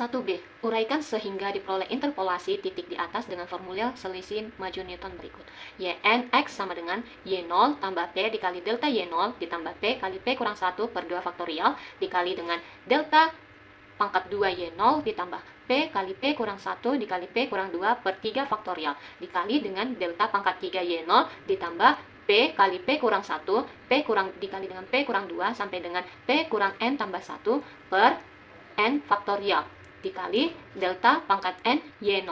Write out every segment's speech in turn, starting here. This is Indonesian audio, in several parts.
1B. Uraikan sehingga diperoleh interpolasi titik di atas dengan formulir selisih maju Newton berikut. Yn X sama dengan Y0 tambah P dikali delta Y0 ditambah P kali P kurang 1 per 2 faktorial dikali dengan delta pangkat 2 Y0 ditambah P kali P kurang 1 dikali P kurang 2 per 3 faktorial dikali dengan delta pangkat 3 Y0 ditambah P kali P kurang 1 P kurang dikali dengan P kurang 2 sampai dengan P kurang N tambah 1 per N faktorial dikali delta pangkat N Y0,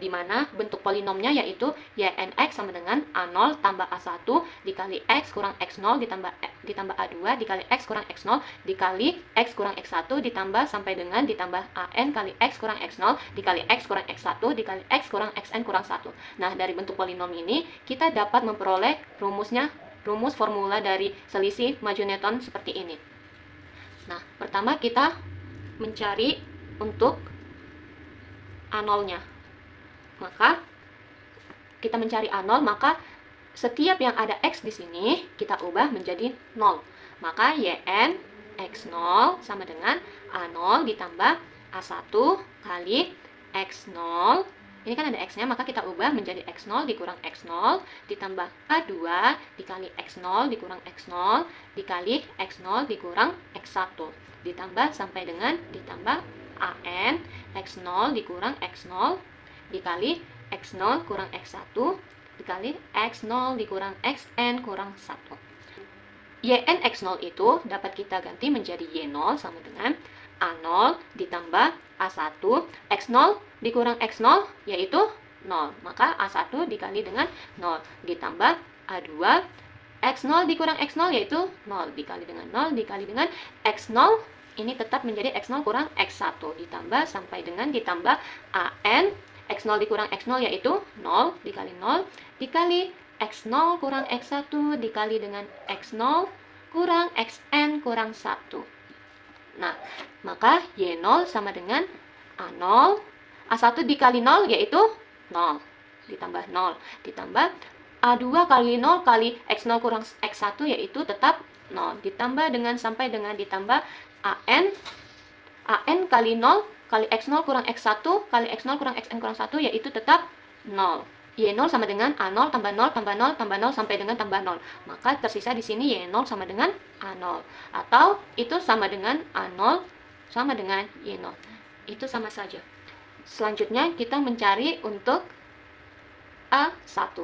di mana bentuk polinomnya yaitu Ynx sama dengan A0 tambah A1 dikali X kurang X0 ditambah A2 dikali X kurang X0 dikali X kurang X1 ditambah sampai dengan ditambah AN kali X kurang X0 dikali X kurang X1 dikali X kurang Xn kurang 1. Nah, dari bentuk polinom ini kita dapat memperoleh rumus formula dari selisih maju Newton seperti ini. Nah, pertama kita mencari untuk A0-nya. Maka kita mencari A0, maka setiap yang ada X di sini kita ubah menjadi 0. Maka Yn X0 sama dengan A0 ditambah A1 kali X0. Ini kan ada X-nya, maka kita ubah menjadi X0 dikurang X0 ditambah A2 dikali X0 dikurang X0 dikali X0 dikurang X1 ditambah sampai dengan ditambah AN X0 dikurang X0 dikali X0 kurang X1 dikali X0 dikurang Xn kurang 1. Yn X0 itu dapat kita ganti menjadi Y0 sama dengan A0 ditambah A1 X0 dikurang X0 yaitu 0. Maka A1 dikali dengan 0 ditambah A2 X0 dikurang X0 yaitu 0 dikali dengan 0 dikali dengan X0 ini tetap menjadi X0 kurang X1 ditambah sampai dengan ditambah AN X0 dikurang X0 yaitu 0 dikali 0 dikali X0 kurang X1 dikali dengan X0 kurang Xn kurang 1. Nah, maka Y0 sama dengan A0 A1 dikali 0 yaitu 0 ditambah 0 ditambah A2 kali 0 kali X0 kurang X1 yaitu tetap 0 ditambah dengan sampai dengan ditambah AN kali 0 kali X0 kurang X1 kali X0 kurang Xn kurang 1 yaitu tetap 0. Y0 sama dengan A0 tambah 0 tambah 0 tambah 0 sampai dengan tambah 0. Maka tersisa di sini Y0 sama dengan A0 atau itu sama dengan A0 sama dengan Y0. Itu sama saja. Selanjutnya kita mencari untuk A1.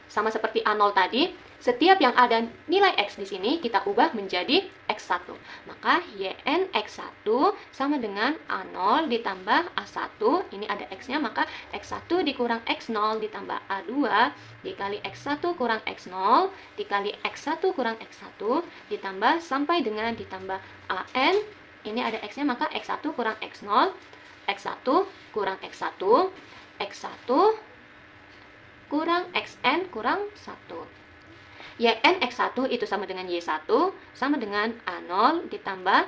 Sama seperti A0 tadi, setiap yang ada nilai X di sini kita ubah menjadi X1. Maka Yn X1 sama dengan A0 ditambah A1. Ini ada X-nya, maka X1 dikurang X0 ditambah A2 dikali X1 kurang X0 dikali X1 kurang X1 ditambah sampai dengan ditambah AN. Ini ada X-nya, maka X1 kurang X0 X1 kurang X1 X1 kurang Xn kurang 1. Yn X1 itu sama dengan Y1 sama dengan A0 ditambah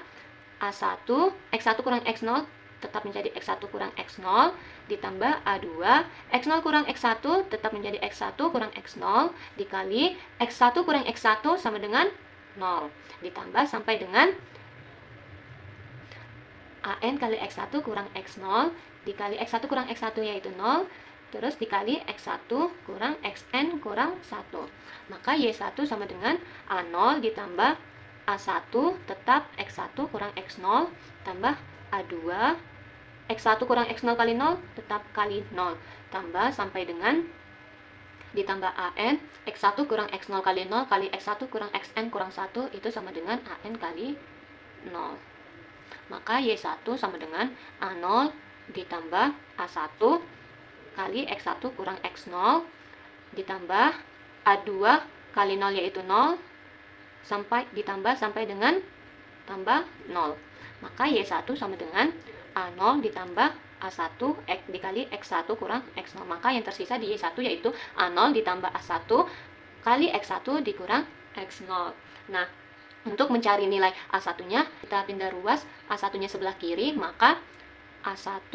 A1 X1 kurang X0 tetap menjadi X1 kurang X0 ditambah A2 X0 kurang X1 tetap menjadi X1 kurang X0 dikali X1 kurang X1 sama dengan 0 ditambah sampai dengan AN kali X1 kurang X0 dikali X1 kurang X1 yaitu 0 terus dikali X1 kurang Xn kurang 1. Maka Y1 sama dengan A0 ditambah A1 tetap X1 kurang X0 tambah A2 X1 kurang X0 kali 0 tetap kali 0 tambah sampai dengan ditambah AN X1 kurang X0 kali 0 kali X1 kurang Xn kurang 1 itu sama dengan AN kali 0. Maka Y1 sama dengan A0 ditambah A1 kali X1 kurang X0 ditambah A2 kali 0 yaitu 0 ditambah sampai dengan tambah 0. Maka Y1 sama dengan A0 ditambah A1 dikali X1 kurang X0. Maka yang tersisa di Y1 yaitu A0 ditambah A1 kali X1 dikurang X0. Nah, untuk mencari nilai A1-nya, kita pindah ruas A1-nya sebelah kiri, maka A1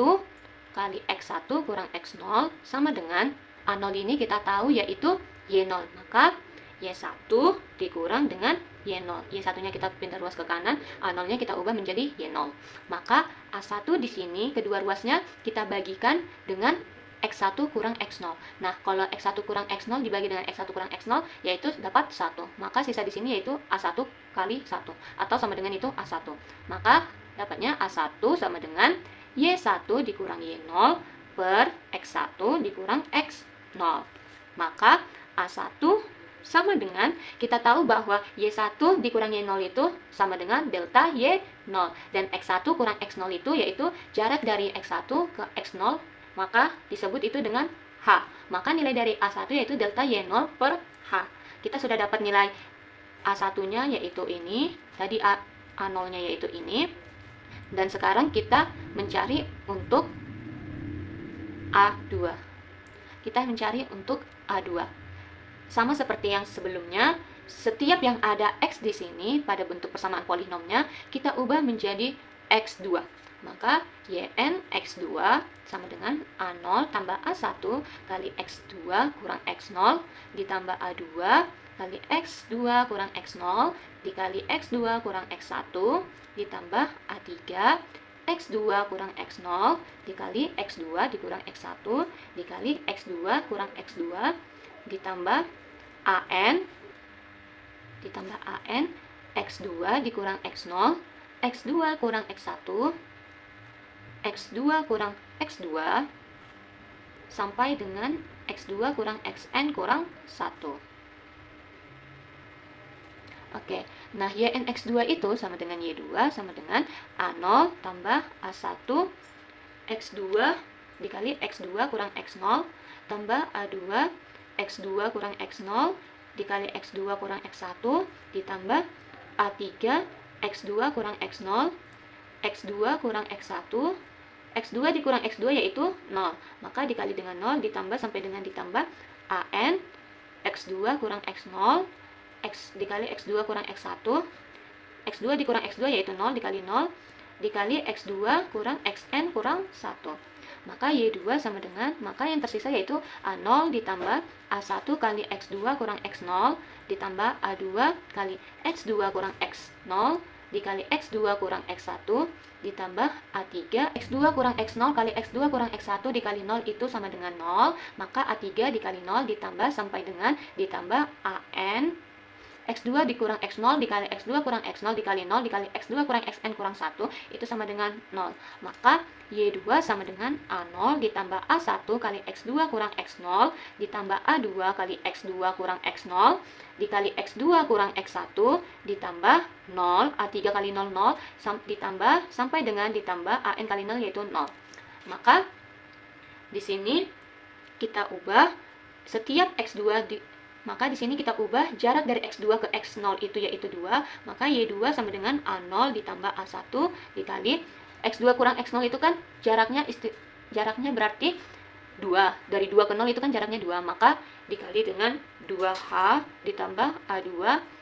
kali X1 kurang X0 sama dengan A0 ini kita tahu yaitu Y0. Maka Y1 dikurang dengan Y0. Y1-nya kita pindah ruas ke kanan, A0-nya kita ubah menjadi Y0. Maka A1 di sini kedua ruasnya kita bagikan dengan X1 kurang X0. Nah, kalau X1 kurang X0 dibagi dengan X1 kurang X0, yaitu dapat 1. Maka sisa di sini yaitu A1 kali 1. Atau sama dengan itu A1. Maka dapatnya A1 sama dengan Y1 dikurang Y0 per X1 dikurang X0. Maka A1 sama dengan, kita tahu bahwa Y1 dikurang Y0 itu sama dengan delta Y0. Dan X1 kurang X0 itu yaitu jarak dari X1 ke X0, maka disebut itu dengan H. Maka nilai dari A1 yaitu delta Y0 per H. Kita sudah dapat nilai A1-nya yaitu ini, tadi A0-nya yaitu ini. Dan sekarang kita mencari untuk A2. Kita mencari untuk A2. Sama seperti yang sebelumnya, setiap yang ada X di sini pada bentuk persamaan polinomnya, kita ubah menjadi X2. Maka Yn X2 sama dengan A0 tambah A1 kali X2 kurang X0 ditambah A2 kali X2 kurang X0 dikali X2 kurang X1 ditambah A3 X2 kurang X0 dikali X2 dikurang X1 dikali X2 kurang X2 ditambah AN X2 dikurang X0 X2 kurang X1 X2 kurang X2 sampai dengan X2 kurang Xn kurang 1. Oke, nah Yn X2 itu sama dengan Y2 sama dengan A0 tambah A1 X2 dikali X2 kurang X0 tambah A2 X2 kurang X0 dikali X2 kurang X1 ditambah A3 X2 kurang X0 X2 kurang X1 X2 dikurang X2 yaitu 0. Maka dikali dengan 0 ditambah sampai dengan ditambah AN X2 kurang X0 X dikali X2 kurang X1 X2 dikurang X2 yaitu 0 dikali 0 dikali X2 kurang Xn kurang 1. Maka Y2 sama dengan, maka yang tersisa yaitu A0 ditambah A1 kali X2 kurang X0 ditambah A2 kali X2 kurang X0 dikali X2 kurang X1 ditambah A3 X2 kurang X0 kali X2 kurang X1 dikali 0 itu sama dengan 0. Maka A3 dikali 0 ditambah sampai dengan ditambah AN X2 dikurang X0 dikali X2 kurang X0 dikali 0 dikali X2 kurang Xn kurang 1 itu sama dengan 0. Maka Y2 sama dengan A0 ditambah A1 kali X2 kurang X0 ditambah A2 kali X2 kurang X0 dikali X2 kurang X1 ditambah 0 A3 kali 0 0 ditambah sampai dengan ditambah AN kali 0 yaitu 0. Maka di sini kita ubah setiap X2 maka di sini kita ubah jarak dari X2 ke X0 itu yaitu 2. Maka Y2 sama dengan A0 ditambah A1 dikali X2 kurang X0 itu kan jaraknya berarti 2. Dari 2 ke 0 itu kan jaraknya 2. Maka dikali dengan 2H ditambah A2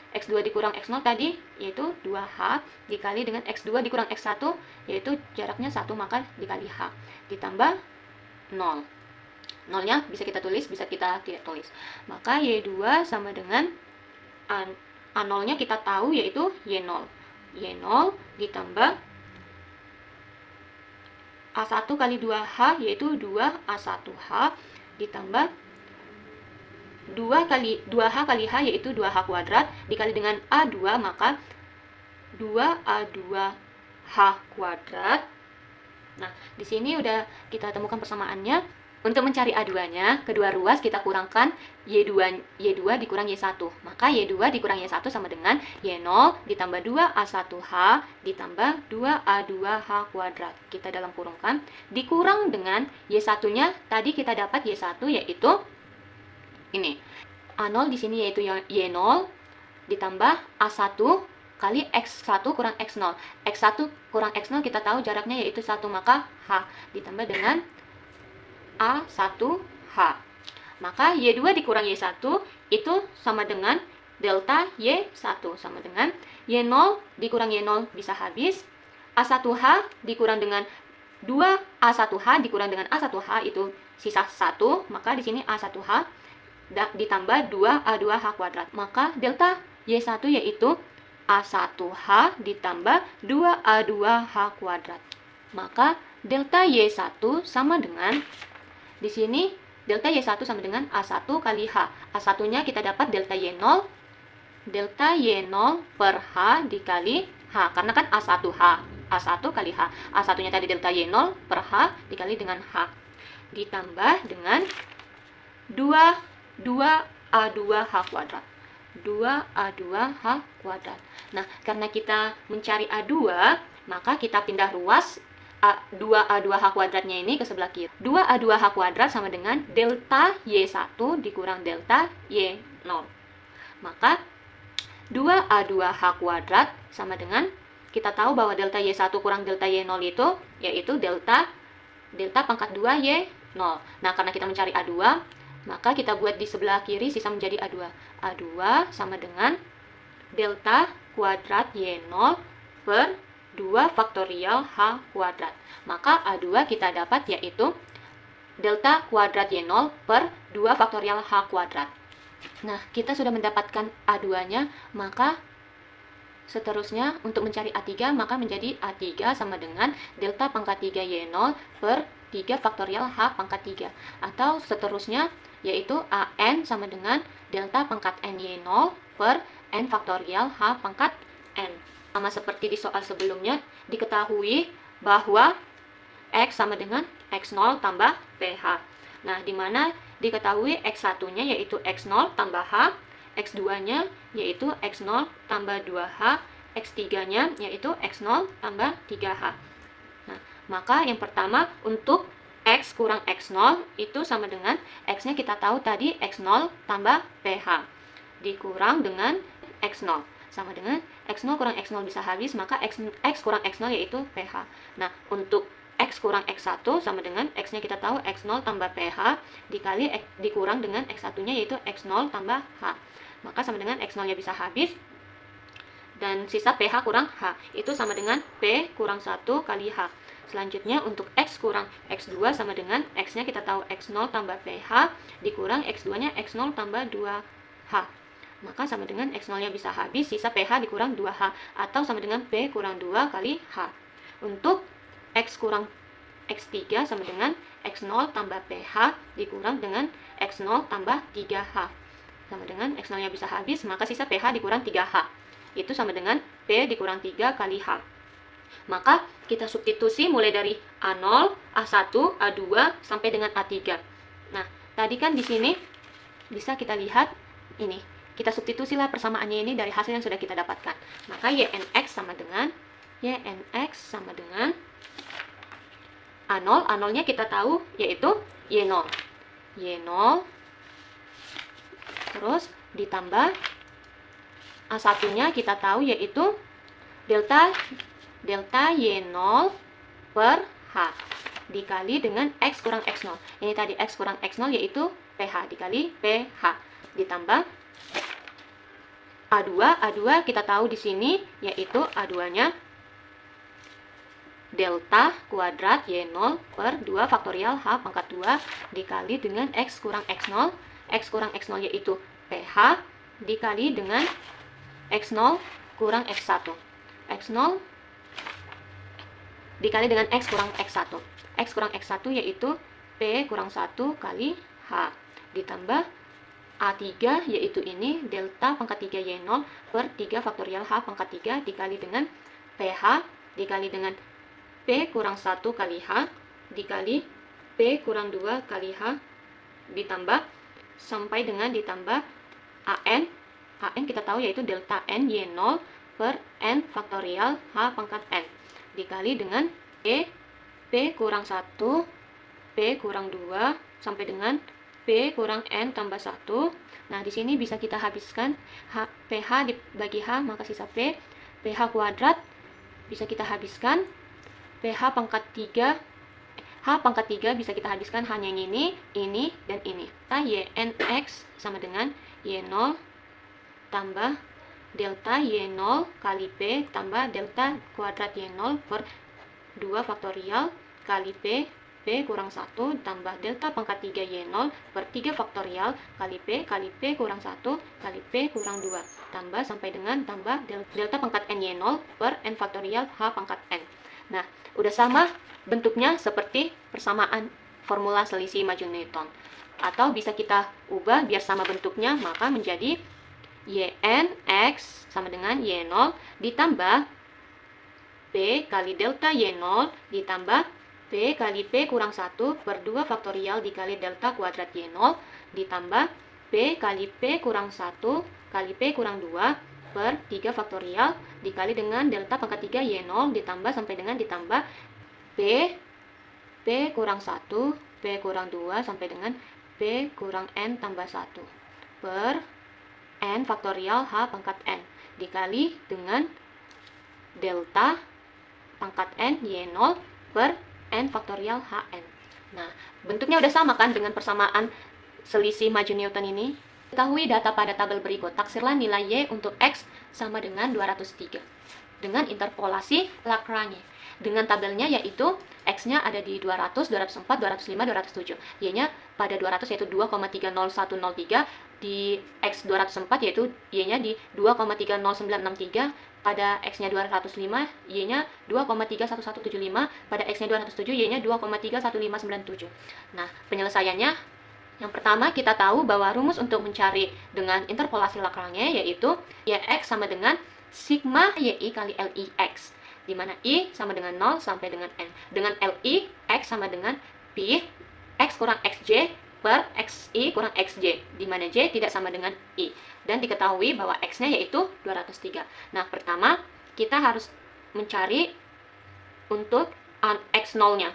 X2 dikurang X0 tadi yaitu 2H dikali dengan X2 dikurang X1 yaitu jaraknya 1 maka dikali H ditambah 0. 0-nya bisa kita tulis, bisa kita tidak tulis. Maka Y2 sama dengan A0-nya kita tahu yaitu Y0. Y0 ditambah A1 kali 2H yaitu 2A1H ditambah 2H kali H yaitu 2H kuadrat dikali dengan A2 maka 2A2H kuadrat. Nah, di sini udah kita temukan persamaannya. Untuk mencari A2-nya, kedua ruas kita kurangkan Y2 dikurang Y1. Maka Y2 dikurang Y1 sama dengan Y0 ditambah 2A1H ditambah 2A2H kuadrat. Kita dalam kurungkan. Dikurang dengan Y1-nya, tadi kita dapat Y1 yaitu ini. A0 di sini yaitu Y0 ditambah A1 kali X1 kurang X0. X1 kurang X0 kita tahu jaraknya yaitu 1, maka H ditambah dengan A1H. Maka Y2 dikurang Y1 itu sama dengan delta Y1 sama dengan Y0 dikurang Y0 bisa habis. A1H dikurang dengan 2A1H dikurang dengan A1H itu sisa 1. Maka di sini A1H ditambah 2A2H kuadrat. Maka delta Y1 yaitu A1H ditambah 2A2H kuadrat. Maka delta Y1 sama dengan, di sini delta Y1 sama dengan A1 kali H. A1-nya kita dapat delta Y0 per H dikali H. Karena kan A1H. A1 kali H. A1-nya tadi delta Y0 per H dikali dengan H. Ditambah dengan 2A2H kuadrat. 2A2H kuadrat. Nah, karena kita mencari A2, maka kita pindah ruas 2A2H kuadratnya ini ke sebelah kiri. 2A2H kuadrat sama dengan delta Y1 dikurang delta Y0. Maka 2A2H kuadrat sama dengan, kita tahu bahwa delta Y1 kurang delta Y0 itu yaitu delta pangkat 2 Y0. Nah, karena kita mencari A2, maka kita buat di sebelah kiri sisa menjadi A2. A2 sama dengan delta kuadrat Y0 per 2 faktorial H kuadrat. Maka A2 kita dapat yaitu delta kuadrat Y0 per 2 faktorial H kuadrat. Nah, kita sudah mendapatkan A2-nya, maka seterusnya untuk mencari A3, maka menjadi A3 sama dengan delta pangkat 3 Y0 per 3 faktorial H pangkat 3. Atau seterusnya yaitu AN sama dengan delta pangkat N Y0 per N faktorial H pangkat N. Sama seperti di soal sebelumnya, diketahui bahwa X sama dengan X0 tambah PH. Nah, di mana diketahui X1-nya yaitu X0 tambah H, X2-nya yaitu X0 tambah 2H, X3-nya yaitu X0 tambah 3H. Nah, maka yang pertama untuk X kurang X0 itu sama dengan X-nya kita tahu tadi X0 tambah PH dikurang dengan X0. Sama dengan X0 kurang X0 bisa habis, maka X kurang X0 yaitu PH. Nah, untuk X kurang X1 sama dengan X-nya kita tahu X0 tambah PH dikali dikurang dengan X1-nya yaitu X0 tambah H. Maka sama dengan X0-nya bisa habis, dan sisa PH kurang H. Itu sama dengan P kurang 1 kali H. Selanjutnya untuk X kurang X2 sama dengan X-nya kita tahu X0 tambah PH dikurang X2-nya X0 tambah 2H. Maka sama dengan X0-nya bisa habis, sisa PH dikurang 2H. Atau sama dengan P kurang 2 kali H. Untuk X kurang X3 sama dengan X0 tambah PH dikurang dengan X0 tambah 3H. Sama dengan X0-nya bisa habis, maka sisa PH dikurang 3H. Itu sama dengan P dikurang 3 kali H. Maka kita substitusi mulai dari A0, A1, A2 sampai dengan A3. Nah, tadi kan di sini bisa kita lihat ini. Kita substitusilah persamaannya ini dari hasil yang sudah kita dapatkan. Maka YNX sama dengan A0, A0-nya kita tahu yaitu Y0. Y0 terus ditambah A1-nya kita tahu yaitu delta Y0 per H dikali dengan X kurang X0. Ini tadi X kurang X0 yaitu PH dikali PH ditambah A2 kita tahu di sini yaitu A2-nya delta kuadrat Y0 per 2 faktorial H pangkat 2 dikali dengan X kurang X0. X kurang X0 yaitu PH dikali dengan X0 kurang X1. X0 dikali dengan X kurang X1. X kurang X1 yaitu P kurang 1 kali H ditambah A3 yaitu ini delta pangkat 3 Y0 per 3 faktorial H pangkat 3 dikali dengan PH dikali dengan P kurang 1 kali H dikali P kurang 2 kali H ditambah sampai dengan ditambah AN. AN kita tahu yaitu delta N Y0 per N faktorial H pangkat N dikali dengan P kurang 1 P kurang 2 sampai dengan P kurang N tambah 1. Nah, di sini bisa kita habiskan PH dibagi H, maka sisa P. PH kuadrat bisa kita habiskan. PH pangkat 3, H pangkat 3 bisa kita habiskan hanya yang ini, dan ini. Nah, YNX sama dengan Y0 tambah delta Y0 kali P tambah delta kuadrat Y0 per 2 faktorial kali P P kurang 1 tambah delta pangkat 3 Y0 per 3 faktorial kali P kurang 1 kali P kurang 2 tambah sampai dengan tambah delta pangkat N Y0 per N faktorial H pangkat N. Nah, udah sama bentuknya seperti persamaan formula selisih maju Newton. Atau bisa kita ubah biar sama bentuknya, maka menjadi Yn X sama dengan Y0 ditambah P kali delta Y0 ditambah P kali P kurang 1 per 2 faktorial dikali delta kuadrat Y0 ditambah P kali P kurang 1 kali P kurang 2 per 3 faktorial dikali dengan delta pangkat 3 Y0 ditambah sampai dengan ditambah P kurang 1 P kurang 2 sampai dengan P kurang N tambah 1 per N faktorial H pangkat N dikali dengan delta pangkat N Y0 per N faktorial HN. Nah, bentuknya udah sama kan dengan persamaan selisih maju Newton ini? Ketahui data pada tabel berikut. Taksirlah nilai Y untuk X sama dengan 203. Dengan interpolasi Lagrange. Dengan tabelnya yaitu X-nya ada di 200, 204, 205, 207. Y-nya pada 200 yaitu 2,30103. Di X 204 yaitu Y-nya di 2,30963. Pada X-nya 205, Y-nya 2,31175. Pada X-nya 207, Y-nya 2,31597. Nah, penyelesaiannya yang pertama kita tahu bahwa rumus untuk mencari dengan interpolasi Lagrange yaitu Yx sama dengan sigma Yi kali Li X, di mana I sama dengan 0 sampai dengan N. Dengan Li, X sama dengan Pi X kurang Xj per Xi kurang Xj, di mana J tidak sama dengan I. Dan diketahui bahwa X-nya yaitu 203. Nah, pertama kita harus mencari untuk X0-nya.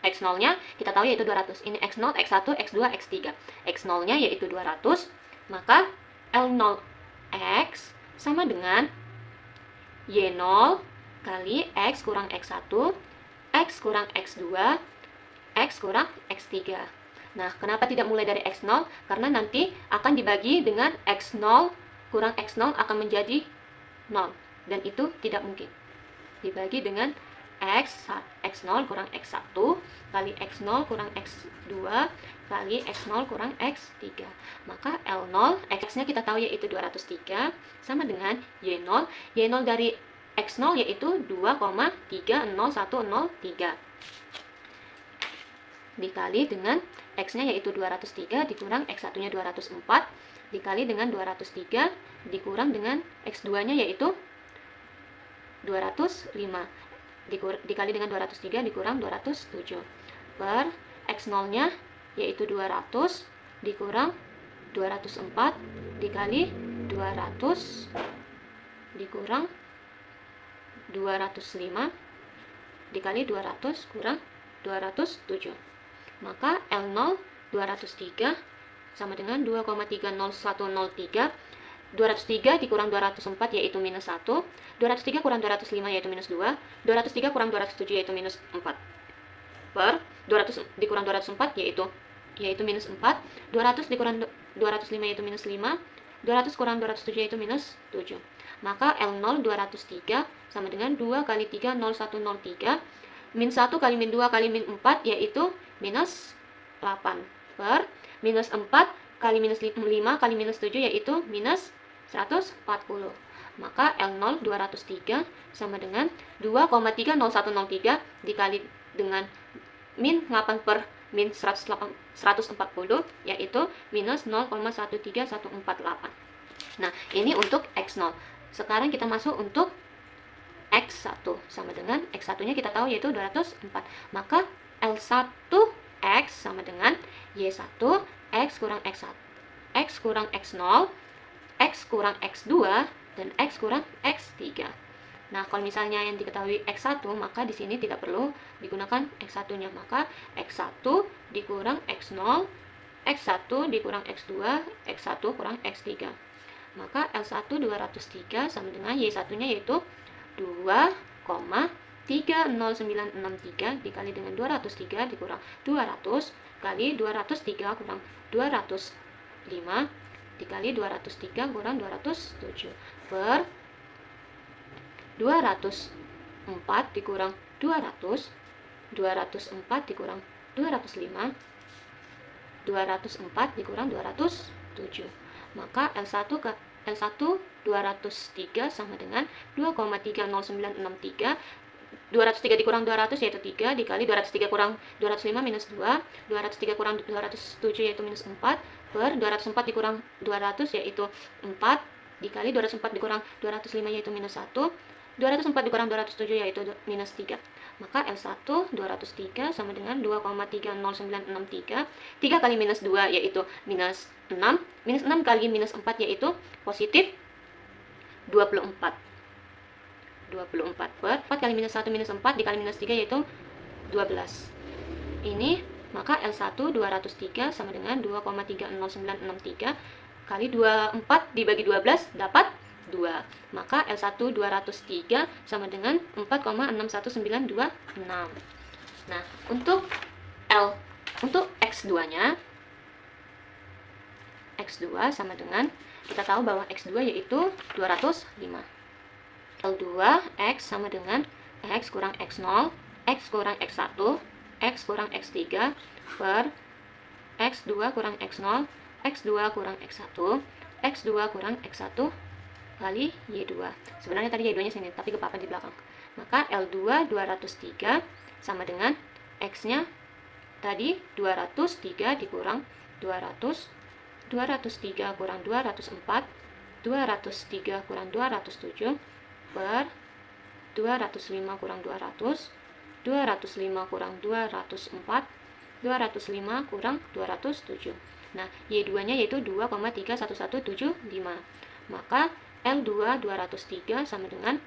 X0-nya kita tahu yaitu 200. Ini X0, X1, X2, X3. X0-nya yaitu 200, maka L0X sama dengan Y0 kali X kurang X1, X kurang X2, X kurang X3. Nah, kenapa tidak mulai dari X0? Karena nanti akan dibagi dengan X0 kurang X0 akan menjadi 0. Dan itu tidak mungkin. Dibagi dengan X0 kurang X1 kali X0 kurang X2 kali X0 kurang X3. Maka L0, X-nya kita tahu yaitu 203, sama dengan Y0. Y0 dari X0 yaitu 2,30103. Dikali dengan X-nya yaitu 203 dikurang X1-nya 204 dikali dengan 203 dikurang dengan X2-nya yaitu 205 dikali dengan 203 dikurang 207 per X0-nya yaitu 200 dikurang 204 dikali 200 dikurang 205 dikali 200 kurang 207. Maka L0 203 sama dengan 2,30103. 203 dikurang 204 yaitu minus 1. 203 kurang 205 yaitu minus 2. 203 kurang 207 yaitu minus 4. Per 200 dikurang 204 yaitu minus 4. 200 dikurang 205 yaitu minus 5. 200 kurang 207 yaitu minus 7. Maka L0 203 sama dengan 2 kali 3 0103 min 1 kali min 2 kali min 4 yaitu minus 8 per minus 4 kali minus 5 kali minus 7 yaitu minus 140. Maka L0 203 sama dengan 2,30103 dikali dengan min 8 per min 140 yaitu minus 0,13148. Nah, ini untuk X0. Sekarang kita masuk untuk X1 sama dengan X1-nya kita tahu yaitu 204. Maka L1X sama dengan Y1 X kurang X1, X kurang X0, X kurang X2, dan X kurang X3. Nah, kalau misalnya yang diketahui X1, maka di sini tidak perlu digunakan X1-nya. Maka X1 dikurang X0, X1 dikurang X2, X1 kurang X3. Maka L1 203 sama dengan Y1-nya yaitu 2,30963 dikali dengan 203 dikurang 200 kali 203 kurang 205 dikali 203 kurang 207 per 204 dikurang 200 204 dikurang 205, 204 dikurang 207. Maka L1 203 sama dengan 2,30963. 203 dikurang 200 yaitu 3, dikali 203 kurang 205 minus 2, 203 kurang 207 yaitu minus 4, per 204 dikurang 200 yaitu 4, dikali 204 dikurang 205 yaitu minus 1, 204 dikurang 207 yaitu minus 3. Maka L1 203 sama dengan 2,30963. 3 kali minus 2 yaitu minus 6. Minus 6 kali minus 4 yaitu positif 24. 24 per 4 kali minus 1 minus 4 dikali minus 3 yaitu 12. Ini maka L1 203 sama dengan 2,30963 kali 24 dibagi 12 dapat 2. Maka L1 203 sama dengan 4,61926. Nah, untuk X2-nya, X2 sama dengan, kita tahu bahwa X2 yaitu 205. L2 X sama dengan X kurang X0, X kurang X1, X kurang X3 per X2 kurang X0, X2 kurang X1, X2 kurang X1 kali Y2. Sebenarnya tadi Y2 nya sini, tapi kepapan di belakang. Maka L2 203 sama dengan X-nya tadi 203 dikurang 200, 203 kurang 204, 203 kurang 207 per 205 kurang 200, 205 kurang 204, 205 kurang 207. Nah, Y2-nya yaitu 2,31175. Maka L2 203 sama dengan,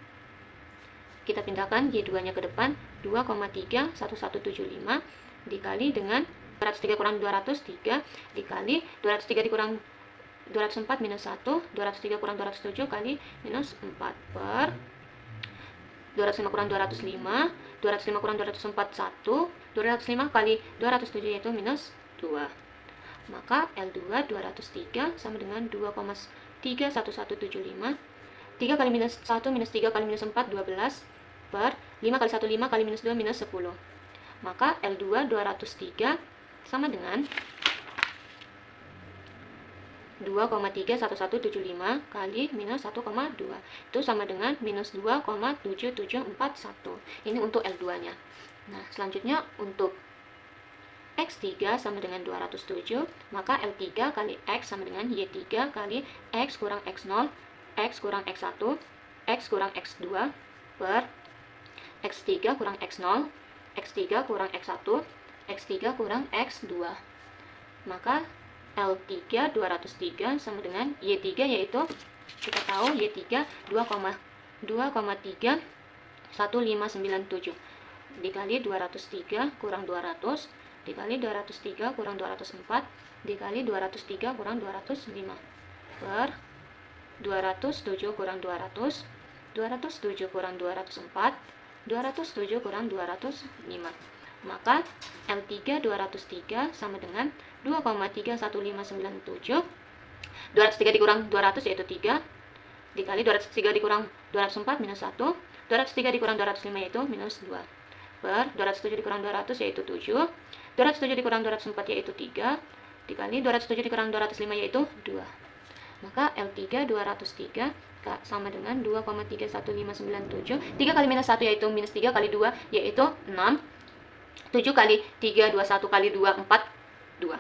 kita pindahkan Y2-nya ke depan, 2,31175 dikali dengan 203 kurang 203 dikali 203 dikurang 204 minus 1, 203 kurang 207 kali minus 4 per 205 kurang 205, 205 kurang 204 1, 205 kali 207 yaitu minus 2. Maka L2 203 sama dengan 2,31175. 3 kali minus 1 minus 3 kali minus 4 12 per 5 kali 1 5 kali minus 2 minus 10. Maka L2 203 sama dengan 2,31175 kali minus 1,2. Itu sama dengan minus 2,7741. Ini untuk L2-nya. Nah, selanjutnya untuk X3 sama dengan 207, maka L3 kali X sama dengan Y3 kali X kurang X0, X kurang X1, X kurang X2 per X3 kurang X0, X3 kurang X1, X3 kurang X2. Maka L3 203 sama dengan Y3 yaitu, kita tahu Y3 2,31597 dikali 203 kurang 200 dikali 203 kurang 204 dikali 203 kurang 205 per 207 kurang 200, 207 kurang 204, 207 kurang 205. Maka L3 203 sama dengan 2,31597. 203 dikurang 200 yaitu 3, dikali 203 dikurang 204 minus 1, 203 dikurang 205 yaitu minus 2, per 207 dikurang 200 yaitu 7, 207 dikurang 204 yaitu 3, dikali 207 dikurang 205 yaitu 2. Maka L3 203 sama dengan 2,31597. 3 kali minus 1 yaitu minus 3 kali 2 yaitu 6. 7 kali 3, 21 kali 2, 4, 2.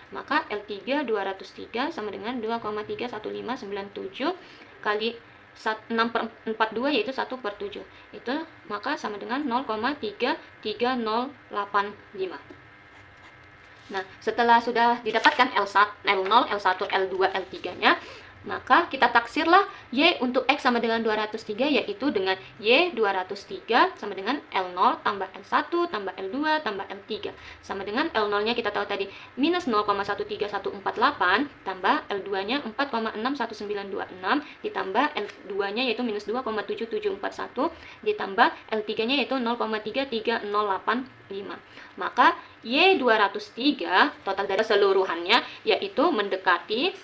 Maka L3 203 sama dengan 2,31597 kali 6 per 42 yaitu 1 per 7. Itu maka sama dengan 0,33085. Nah, setelah sudah didapatkan L1, L0, L1, L2, L3-nya, maka kita taksirlah Y untuk X sama dengan 203, yaitu dengan Y 203 sama dengan L0 tambah L1 tambah L2 tambah L3. Sama dengan L0-nya kita tahu tadi minus 0,13148 tambah L2-nya 4,61926 ditambah L2-nya yaitu minus 2,7741 ditambah L3-nya yaitu 0,33085. Maka Y 203 total dari seluruhannya yaitu mendekati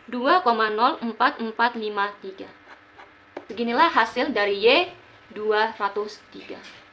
2,04453. Beginilah hasil dari Y 203.